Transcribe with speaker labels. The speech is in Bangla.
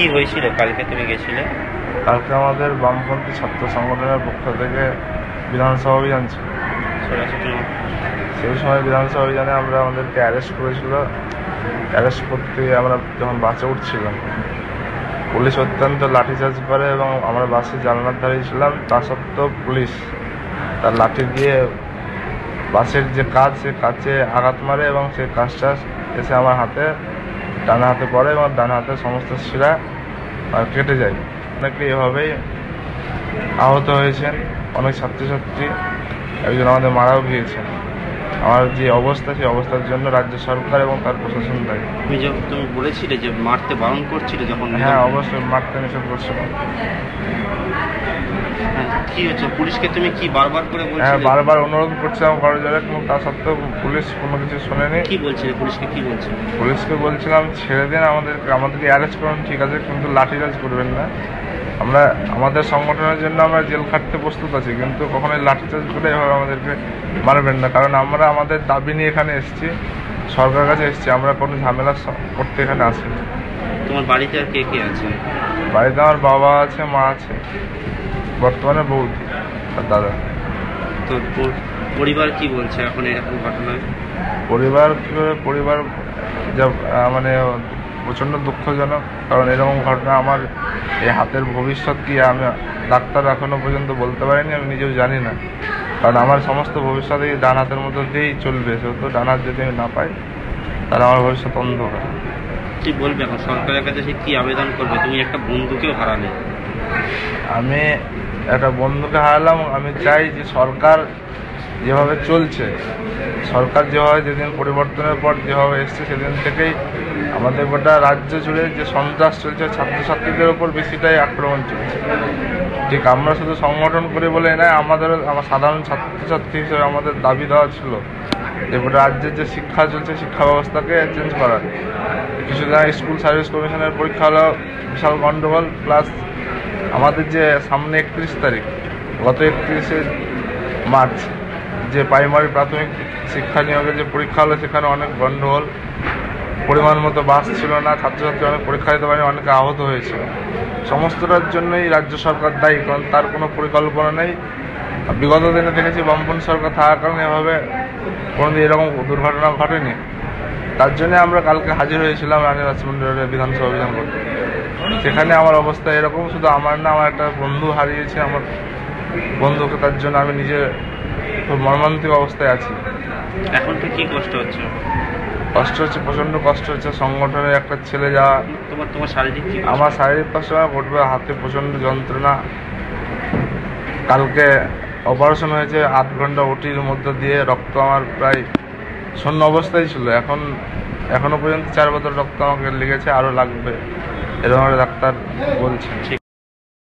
Speaker 1: কি হয়েছিল কালকে তুমি গেছিলে?
Speaker 2: কালকে আমাদের বামপন্থী ছাত্র সংগঠনের পক্ষ থেকে বিধানসভা অভিযান ছিল। সেই সময় বিধানসভা অভিযানে আমাদেরকে অ্যারেস্ট করেছিল। অ্যারেস্ট করতে আমরা যখন বাসে উঠছিলাম, পুলিশ অত্যন্ত লাঠিচার্জ করে এবং আমরা বাসে জানলার ধারেই ছিলাম। তা সত্ত্বেও পুলিশ তার লাঠি দিয়ে বাসের যে কাঁচ, সে কাঁচে আঘাত মারে এবং সেই কাঁচটা এসে আমার ডান হাতে পড়ে এবং ডান হাতের সমস্ত শিরা কেটে যায়। অনেকে এভাবেই আহত হয়েছেন, অনেক ছাত্রছাত্রী, একজন আমাদের মারাও গিয়েছেন। আমার যে অবস্থা, সেই অবস্থার জন্য রাজ্য সরকার এবং তার প্রশাসন দায়ী।
Speaker 1: তুমি বলেছিলে যে মারতে বারণ করছিলে যখন?
Speaker 2: হ্যাঁ, অবশ্যই মারতে নিষেধ করছিলাম।
Speaker 1: কি হচ্ছে, পুলিশকে তুমি কি বারবার করে বলছিলে?
Speaker 2: হ্যাঁ, বারবার অনুরোধ করছিলাম করা যাবে, কিন্তু তা সত্ত্বেও পুলিশ কোনো কিছু শোনেনি।
Speaker 1: কি বলছিলে পুলিশকে? কি বলছিল?
Speaker 2: পুলিশকে বলছিলাম ছেড়ে দিন, আমাদেরকে অ্যারেস্ট করুন, ঠিক আছে, কিন্তু লাঠিচার্জ করবেন না। আমরা আমাদের সংগঠনের জন্য আমরা জেল খাটতে প্রস্তুত আছি, কিন্তু কখনোই লাঠিচার্জ করে এভাবে আমাদেরকে মারবেন না। কারণ আমরা আমাদের দাবি নিয়ে এখানে এসেছি, সরকারের কাছে এসেছি, আমরা কোনো ঝামেলা করতে এখানে আসিনি।
Speaker 1: তোমার বাড়িতে আর কে কে আছে?
Speaker 2: বাড়িতে আমার বাবা আছে, মা আছে, বর্তমানে বৌদি আর দাদা।
Speaker 1: তো পরিবার কি বলছে এখন এরকম ঘটনায়?
Speaker 2: পরিবার যা মানে প্রচণ্ড দুঃখজনক। কারণ এরকম ঘটনা, আমার এই হাতের ভবিষ্যৎ কি আমি ডাক্তার এখনো পর্যন্ত বলতে পারিনি, আমি নিজেও জানি না। কারণ আমার সমস্ত ভবিষ্যৎ এই ডান হাতের মধ্যে দিয়েই চলবে। সেহেতু ডান হাত যদি আমি না পাই, তাহলে আমার ভবিষ্যৎ অন্ধকার।
Speaker 1: কি বলবে এখন সরকারের কাছে, সে কি আবেদন করবে? তুমি একটা বন্ধুকেও হারালে।
Speaker 2: আমি একটা বন্ধুকে হারালাম। আমি চাই যে সরকার যেভাবে চলছে, সরকার যেভাবে যেদিন পরিবর্তনের পর যেভাবে এসছে, সেদিন থেকেই আমাদের গোটা রাজ্য জুড়ে যে সন্ত্রাস চলছে, ছাত্রছাত্রীদের ওপর বেশিটাই আক্রমণ চলছে। ঠিক আমরা শুধু সংগঠন করি বলে নয়, আমার সাধারণ ছাত্রছাত্রী হিসেবে আমাদের দাবি দেওয়া ছিল যে গোটা রাজ্যের যে শিক্ষা চলছে, শিক্ষা ব্যবস্থাকে চেঞ্জ করার। কিছুদিন আগে স্কুল সার্ভিস কমিশনের পরীক্ষা হলো, বিশাল গণ্ডগোল। প্লাস আমাদের যে সামনে 31 তারিখ, গত 31শে মার্চ যে প্রাইমারি প্রাথমিক শিক্ষা নিয়োগের যে পরীক্ষা হলো, সেখানে অনেক গণ্ডগোল, পরিমাণ মতো বাস ছিল না, ছাত্রছাত্রী অনেক পরীক্ষা দিতে পারেনি, অনেকে আহত হয়েছিল। সমস্তটার জন্যই রাজ্য সরকার দায়ী, কারণ তার কোনো পরিকল্পনা নেই। বিগত দিনে দেখেছি বামপন্থী সরকার থাকার কারণে এভাবে কোনোদিন এরকম দুর্ঘটনা ঘটেনি। তার জন্য আমরা কালকে হাজির হয়েছিলাম রানী রাসমন্ডি রোডে বিধানসভা অভিযান করতে। সেখানে আমার অবস্থা এরকম, শুধু আমার না, আমার একটা বন্ধু হারিয়েছে আমার বন্ধুকে। তার জন্য আমি নিজে খুব মর্মান্তিক অবস্থায় আছি।
Speaker 1: এখন তো কি কষ্ট হচ্ছে?
Speaker 2: কষ্ট হচ্ছে, প্রচণ্ড কষ্ট হচ্ছে। সংগঠনের একটা ছেলে যাওয়া।
Speaker 1: তোমার শারীরিক?
Speaker 2: আমার শারীরিক কষ্ট ঘটবে, হাতে প্রচণ্ড যন্ত্রণা। কালকে অপারেশন হয়েছে, 8 ঘন্টা ওটির মধ্যে দিয়ে রক্ত আমার প্রায় শূন্য অবস্থায় ছিল। এখনো পর্যন্ত 4 বোতল রক্ত আমাকে লেগেছে, আরও লাগবে, এরকম ডাক্তার বলছে।